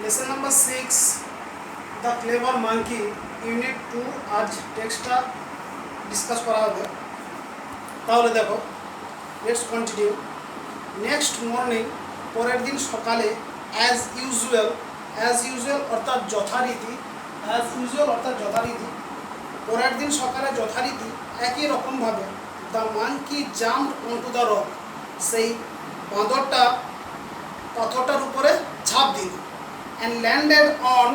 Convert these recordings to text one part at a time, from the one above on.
Lesson number 6 the clever monkey unit 2 আজ টেক্সটটা discuss করা হবে। তাহলে দেখো, লেটস কন্টিনিউ। নেক্সট মর্নিং, পরের দিন সকালে, অ্যাজ ইউজুয়াল অর্থাৎ যথারীতি, পরের দিন সকালে যথারীতি একই রকমভাবে the monkey jump অনটু the rock, সেই বাঁদরটা পাথরটার উপরে ঝাঁপ দিল। And landed on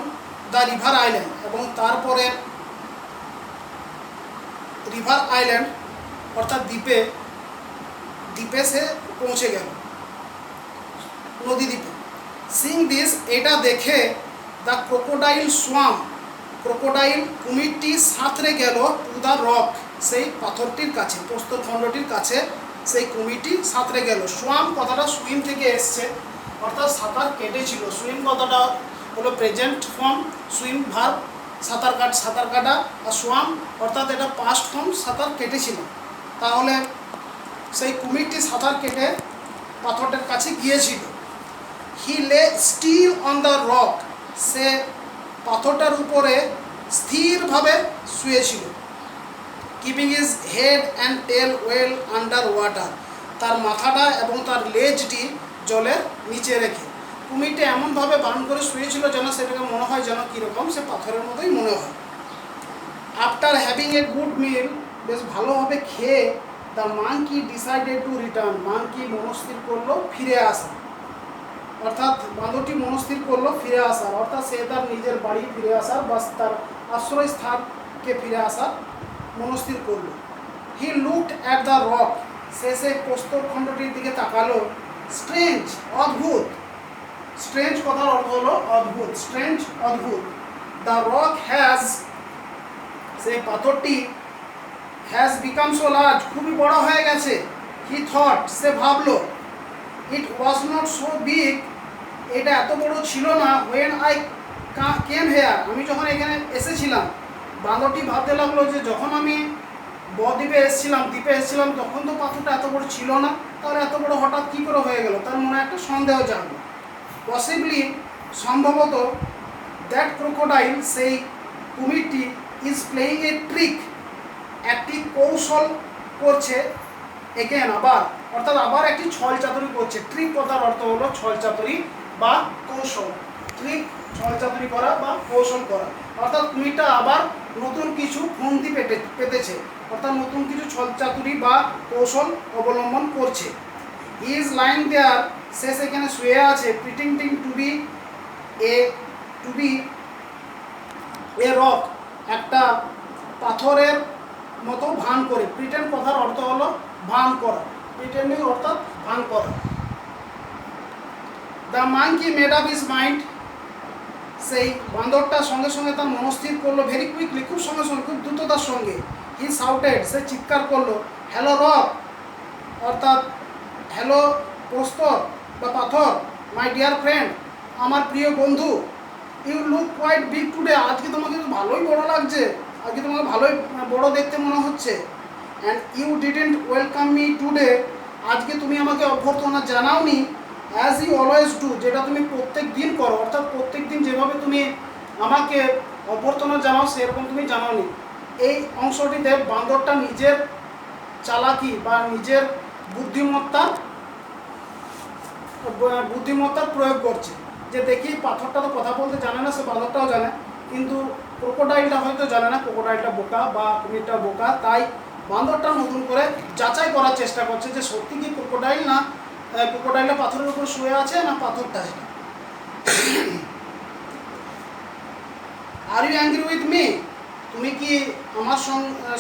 the river island, এবং তারপরে রিভার আইল্যান্ড অর্থাৎ দ্বীপে সে পৌঁছে গেল, নদী দ্বীপে। সিং দিস, এটা দেখে দ্য ক্রোকোডাইল কুমিরটি সাঁতরে গেল টু দ্য রক, সেই পাথরটির কাছে, প্রস্তরখণ্ডটির কাছে সেই কুমিরটি সাঁতরে গেল। সোয়াম কথাটা সুইম থেকে এসছে, অর্থাৎ সাঁতার কেটেছিল। সুইম কথাটা হলো প্রেজেন্ট ফর্ম, সুইম ভার্ব সাঁতার কাটা, আর সোয়াম অর্থাৎ এটা পাস্ট ফর্ম, সাঁতার কেটেছিল। তাহলে সেই কুমিরটি সাঁতার কেটে পাথরটার কাছে গিয়েছিল। He lay still on the rock, সে পাথরটার উপরে স্থিরভাবে শুয়েছিল। Keeping his head and tail well under water, তার মাথাটা এবং তার লেজটি জলের নিচে রেখে। কুমিরটা এমনভাবে বান করে শুয়েছিল যেন সেটাকে মনে হয় যেন কীরকম, সে পাথরের মতোই মনে হয়। আফটার হ্যাভিং এ গুড মিল, বেশ ভালোভাবে খেয়ে, the monkey decided to return, monkey মনস্থির করলো ফিরে আসা, অর্থাৎ বাঁদরটি মনস্থির করলো ফিরে আসার, অর্থাৎ সে তার নিজের বাড়ি ফিরে আসার বা তার আশ্রয়স্থানকে ফিরে আসার মনস্থির করলো। He looked at the rock, সে সেই প্রস্তরখণ্ডটির দিকে তাকালো। স্ট্রেঞ্জ, অদ্ভুত, স্ট্রেঞ্জ কথার অর্থ হলো অদ্ভুত, স্ট্রেঞ্জ, অদ্ভুত। দ্য রক হ্যাজ, সেই পাথরটি, হ্যাজ বিকাম সো লার্জ, খুবই বড় হয়ে গেছে। হি থট, সে ভাবলো। ইট ওয়াজ নট সো বিগ, এটা এত বড় ছিল না। হোয়েন আই কেম হেয়ার, আমি যখন এখানে এসেছিলাম। বাঁদরটি ভাবতে লাগলো যে যখন আমি দ্বীপে এসেছিলাম তখন তো পাথরটা এত বড় ছিল না, তাহলে এত বড় হঠাৎ কী করে হয়ে গেল, তার মনে একটা সন্দেহ জাগলো। পসিবলি, সম্ভবত, দ্যাট ক্রোকোডাইল, সেই কুমিরটি, ইজ প্লেইং এ ট্রিক, একটি কৌশল করছে। এগেন, আবার, অর্থাৎ আবার একটি ছল চাতুরি করছে। ট্রিক কথার অর্থ হলো ছল চাতুরি বা কৌশল। ট্রিক, ছল চাতুরি করা বা কৌশল করা, অর্থাৎ কুমিরটা আবার নতুন কিছু ফন্দি পেতেছে, অর্থাৎ নতুন কিছু ছল চাতুরি বা কৌশল অবলম্বন করছে। হি ইজ লাইং দেয়ার, সে সেখানে শুয়ে আছে। Pretending to be a rock, একটা পাথরের মতো ভান করে। প্রিটেন্ড কথার অর্থ হলো ভান করা, প্রিটেন্ডিং অর্থাৎ ভান করা। The monkey made up his mind, সেই বাঁদরটা সঙ্গে সঙ্গে তার মনস্থির করলো। ভেরি কুইকলি, খুব সঙ্গে সঙ্গে, খুব দ্রুততার সঙ্গে। হি শাউটেড, সে চিৎকার করলো। হ্যালো রক, অর্থাৎ হ্যালো প্রস্তর বা পাথর। মাই ডিয়ার ফ্রেন্ড, আমার প্রিয় বন্ধু। You look quite big today, আজকে তোমাকে ভালোই বড় লাগছে, আজকে তোমাকে ভালোই বড় দেখতে মনে হচ্ছে। And you didn't welcome me today, আজকে তুমি আমাকে অভ্যর্থনা জানাওনি। অ্যাজ ইউ অলওয়েজ ডু, যেটা তুমি প্রত্যেক দিন করো, অর্থাৎ প্রত্যেক দিন যেভাবে তুমি আমাকে অভ্যর্থনা জানাও সেরকম তুমি জানাওনি। এই অংশটিতে বাঁদরটা নিজের চালাকি বা নিজের বুদ্ধিমত্তার প্রয়োগ করছে, যে দেখি পাথরটা তো কথা বলতে জানে না, সে বাঁদরটাও জানে, কিন্তু ক্রোকোডাইলটা হয়তো জানে না, ক্রোকোডাইলটা বোকা বা কুমিরটা বোকা। তাই বাঁদরটা নতুন করে যাচাই করার চেষ্টা করছে যে সত্যি কি ক্রোকোডাইলটা পাথরের উপর শুয়ে আছে না পাথরটা সেটা। Are you angry with me, তুমি কি আমার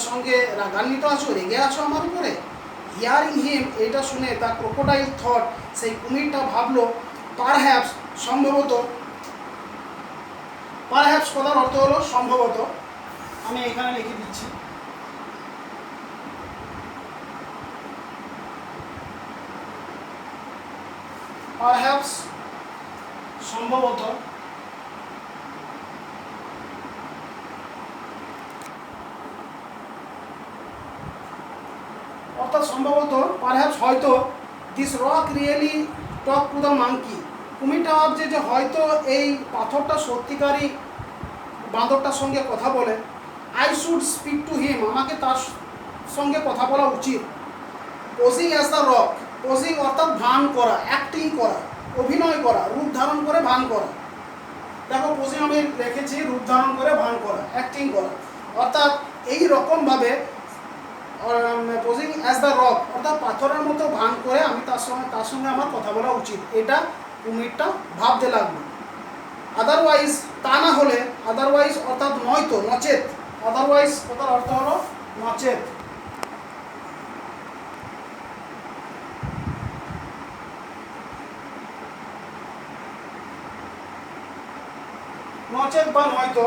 সঙ্গে রাগান্বিত আছো, রেগে আছো আমার উপরে। হিয়ারিং হিম, এটা শুনে দ্য ক্রোকোডাইল থট, সেই কুমিরটা ভাবলো। পারহ্যাপস, সম্ভবত, পারহ্যাপস কথার অর্থ হলো সম্ভবত। আমি এখানে লিখে দিচ্ছি। পারহ্যাপস, সম্ভবত, অর্থাৎ সম্ভবত, পারহ্যাপস, হয়তো, this rock really talk to the monkey, কুমিরটা ভাবছে যে হয়তো এই পাথরটা সত্যিকারই বাঁদরটার সঙ্গে কথা বলে। I should speak to him, আমাকে তার সঙ্গে কথা বলা উচিত। Posing as the rock, posing অর্থাৎ ভান করা, অ্যাক্টিং করা, অভিনয় করা, রূপ ধারণ করে ভান করা। দেখো পোজিং আমি রেখেছি রূপ ধারণ করে ভান করা, অ্যাক্টিং করা, অর্থাৎ এই রকমভাবে পোজিং অ্যাজ দ্য রক অর্থাৎ পাথরের মতো ভান করে আমি তার সঙ্গে আমার কথা বলা উচিত, এটা কুমিরটা ভাবতে লাগলো। আদারওয়াইজ, তা না হলে, আদারওয়াইজ অর্থাৎ নয়তো, নচেত, আদারওয়াইজ কথার অর্থ হলো নচেত। নচেত বা নয়তো,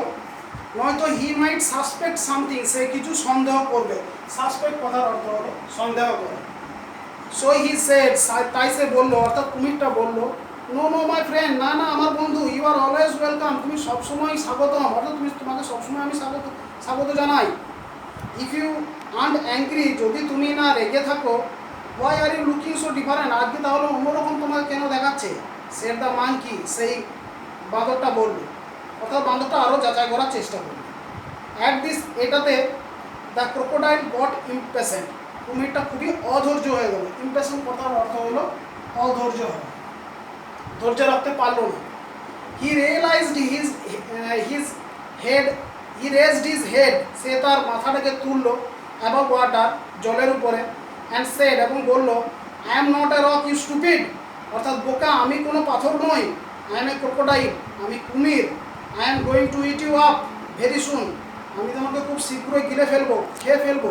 নয়তো হি মাইট সাসপেক্ট সামথিং, সে কিছু সন্দেহ করবে। সাসপেক্ট কথার অর্থ হলো সন্দেহ করে। সো হি সেড, তাই সে বললো, অর্থাৎ কুমিরটা বললো, নো নো মাই ফ্রেন্ড, না না আমার বন্ধু, ইউ আর অলওয়েজ ওয়েলকাম, তুমি সবসময় স্বাগতম, অর্থাৎ তোমাকে সবসময় আমি স্বাগত জানাই। ইফ ইউ আন্ট অ্যাংরি, যদি তুমি না রেগে থাকো, why are you looking so different, আজকে তাহলে অন্যরকম তোমাকে কেন দেখাচ্ছে? সেড দ্য মাঙ্কি, সেই বাঁদরটা বলল, অর্থাৎ বাঁদরটা আরও যাচাই করার চেষ্টা করল। অ্যাট দিস, এটাতে দ্য ক্রোকোডাইল গট ইম্পেশেন্ট, কুমিরটা খুবই অধৈর্য হয়ে গেল। ইম্পেশেন্ট কথার অর্থ হলো অধৈর্য হওয়া, ধৈর্য রাখতে পারলো না। হি রিয়েলাইজড হিজ হেড, হি রেজড হিজ হেড, সে তার মাথাটাকে তুললো, অ্যাবভ ওয়াটার, জলের উপরে, অ্যান্ড সেড, এবং বলল, I am not a rock you stupid, অর্থাৎ বোকা, আমি কোনো পাথর নই। আই এম এ ক্রোকোডাইল, আমি কুমির। I am going to eat you up very soon, আমি তোমাকে খুব শীঘ্রই গিলে ফেলবো, খেয়ে ফেলবো।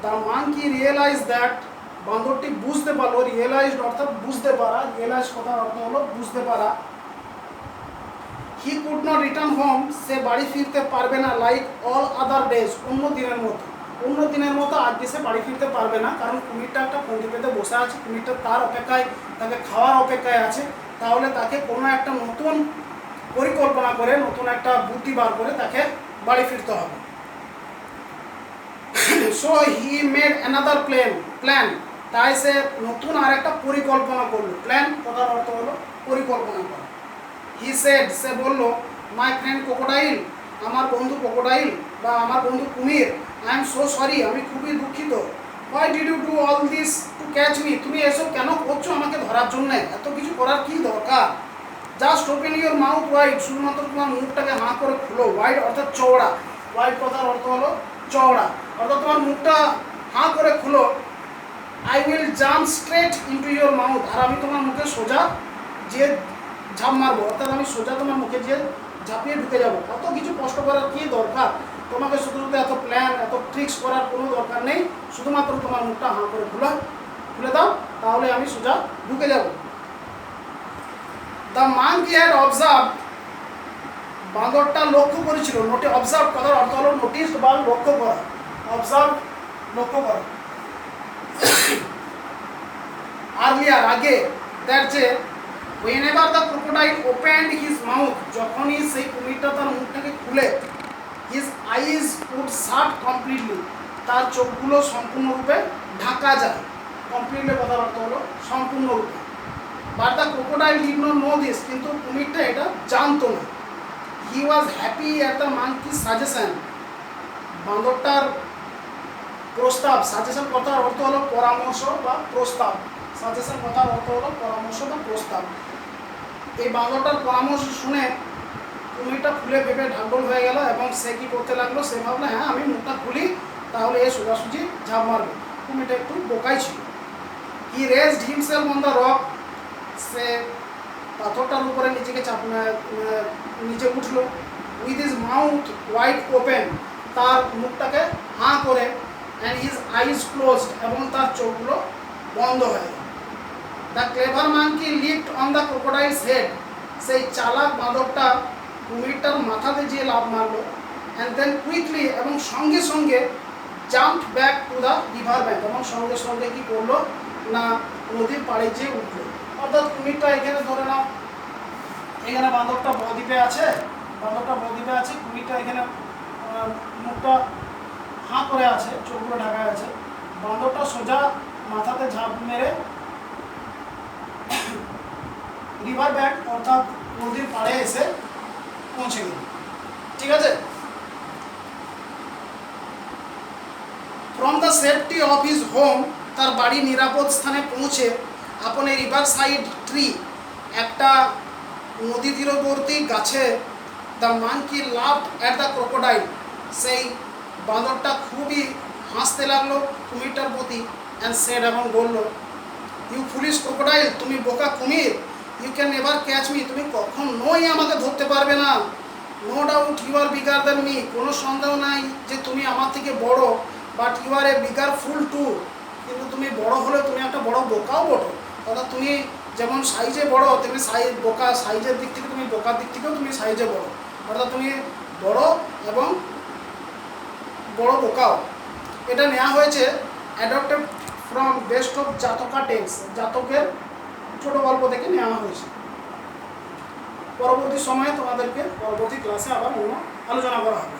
দ্য মাঙ্কি রিয়েলাইজ দ্যাট, বাঁদরটি বুঝতে পারলো, রিয়েলাইজড অর্থাৎ বুঝতে পারা, রিয়েলাইজ কথার অর্থ হলো বুঝতে পারা। He could not return home, সে বাড়ি ফিরতে পারবে না, লাইক অল আদার ডেজ, অন্য দিনের মতো, অন্য দিনের মতো আজকে সে বাড়ি ফিরতে পারবে না, কারণ কুমিরটা একটা ফন্দি পেতে বসে আছে, কুমিরটা তার অপেক্ষায়, তাকে খাওয়ার অপেক্ষায় আছে। তাহলে তাকে কোনো একটা নতুন পরিকল্পনা করে, নতুন একটা বুদ্ধি বার করে তাকে বাড়ি ফিরতে হবে। So he made another plan, তাই সে নতুন আর একটা পরিকল্পনা করলো। প্ল্যান কথার অর্থ হলো পরিকল্পনা করা। হি সেড, সে বললো, মাই ফ্রেন্ড ক্রোকোডাইল, আমার বন্ধু ক্রোকোডাইল বা আমার বন্ধু কুমির, আই এম সো সরি, আমি খুবই দুঃখিত। Why did you do all this to catch me, তুমি এসব কেন করছো আমাকে ধরার জন্য, এত কিছু করার কি দরকার? Just open your mouth wide, শুধুমাত্র তোমার মুখটাকে হাঁ করে খুলো। ওয়াইড অর্থাৎ চওড়া, ওয়াইড কথার অর্থ হলো চওড়া, অর্থাৎ তোমার মুখটা হাঁ করে খুলো। I will jump straight into your mouth, আর আমি তোমার মুখে সোজা যে ঝাঁপ মারবো, অর্থাৎ আমি সোজা তোমার মুখে যে ঝাঁপিয়ে ঢুকে যাবো। অত কিছু কষ্ট করার কি দরকার? তোমাকে শুধু এত প্ল্যান, এত ট্রিক্স করার কোনো দরকার নেই, শুধুমাত্র তোমার মুখটা হাঁ করে খুলে দাও, তাহলে আমি সোজা ঢুকে যাব। দ্য মাঙ্কি হ্যাড অবজার্ভ, বাঁদরটা লক্ষ্য করেছিল। অবজার্ভ কথার অর্থ হলো নোটিস বা লক্ষ্য করা। অবজার্ভ লক্ষ্য করা। আর্লিয়ার আগে, দ্যাট যে whenever the crocodile opened his mouth, যখনই সেই কুমিরটা তার মুখটাকে খুলে, his eyes would shut completely, তার চোখগুলো সম্পূর্ণরূপে ঢাকা যায়। কমপ্লিটলি কথার অর্থ হলো সম্পূর্ণরূপে। But the crocodile did not know this, কিন্তু কুমিরটা এটা জানতো না। He was happy at the monkey's suggestion, বাঁদরটার প্রস্তাব, সাজেশন কথার অর্থ হলো পরামর্শ বা প্রস্তাব। সাজেশন কথার অর্থ হলো পরামর্শ বা প্রস্তাব। এই বাঁদরটার পরামর্শ শুনে কুমিরটা ফুলে ভেবে ঢাকঢোল হয়ে গেল, এবং সে কী করতে লাগলো, সে ভাবলো হ্যাঁ আমি মুখটা খুলি, তাহলে এ সোজাসুজি ঝাঁপ মারবে। কুমিরটা একটু বোকাই ছিল। He raised himself on the rock, সে পাথরটার উপরে নিজেকে নিচে উঠলো। With his mouth wide open, তার মুখটাকে হাঁ করে, অ্যান্ড হিজ আইজ ক্লোজড, এবং তার চোখগুলো বন্ধ হয়ে গেল। The clever monkey lift on the crocodiles head, সেই চালাক বাঁদরটা কুমিরটার মাথাতে যে লাফ মারলো। অ্যান্ড দেন কুইকলি, এবং সঙ্গে সঙ্গে jump back to the river bank, এবং সঙ্গে সঙ্গে কী করলো না নদীর পাড়ে যেয়ে উঠলো। অর্থাৎ কুমিরটা এখানে ধরে নাও, এখানে বাঁদরটা বদ্বীপে আছে, কুমিরটা এখানে মুখটা হাঁ করে আছে, চোখগুলো ঢাকায় আছে। বাঁদরটা সোজা মাথাতে ঝাঁপ মেরে রিভার ব্যাঙ্ক অর্থাৎ নদীর পাড়ে এসে পৌঁছে গেল। ঠিক আছে, from the safety of his home, তার বাড়ি নিরাপদ স্থানে পৌঁছে আপন এ রিভার সাইড ট্রি, একটা নদী তীরবর্তী গাছে, the monkey loved at the crocodile, সেই বাঁদরটা খুবই হাসতে লাগলো কুমিরটার প্রতি, অ্যান্ড সেড, এবং বলল, ইউ ফুলিশ ক্রোকোডাইল, তুমি বোকা কুমির, you can never catch me, তুমি কখনোই আমাকে ধরতে পারবে না। No doubt you are bigger than me, কোনো সন্দেহ নাই যে তুমি আমার থেকে বড়, but you are a bigger fool too, কিন্তু তুমি বড় হলে তুমি একটা বড় বোকাও বটো। অর্থাৎ তুমি যেমন সাইজে বড়, তেমনি বোকা, সাইজের দিক থেকে তুমি বোকার দিক থেকেও তুমি সাইজে বড়, অর্থাৎ তুমি বড় এবং বড় বোকাও। এটা নেওয়া হয়েছে adapted from best of Jataka tales, জাতকের ছোট গল্প থেকে নেওয়া হয়েছে। পরবর্তী সময়ে তোমাদেরকে পরবর্তী ক্লাসে আবার অন্য আলোচনা করা হবে।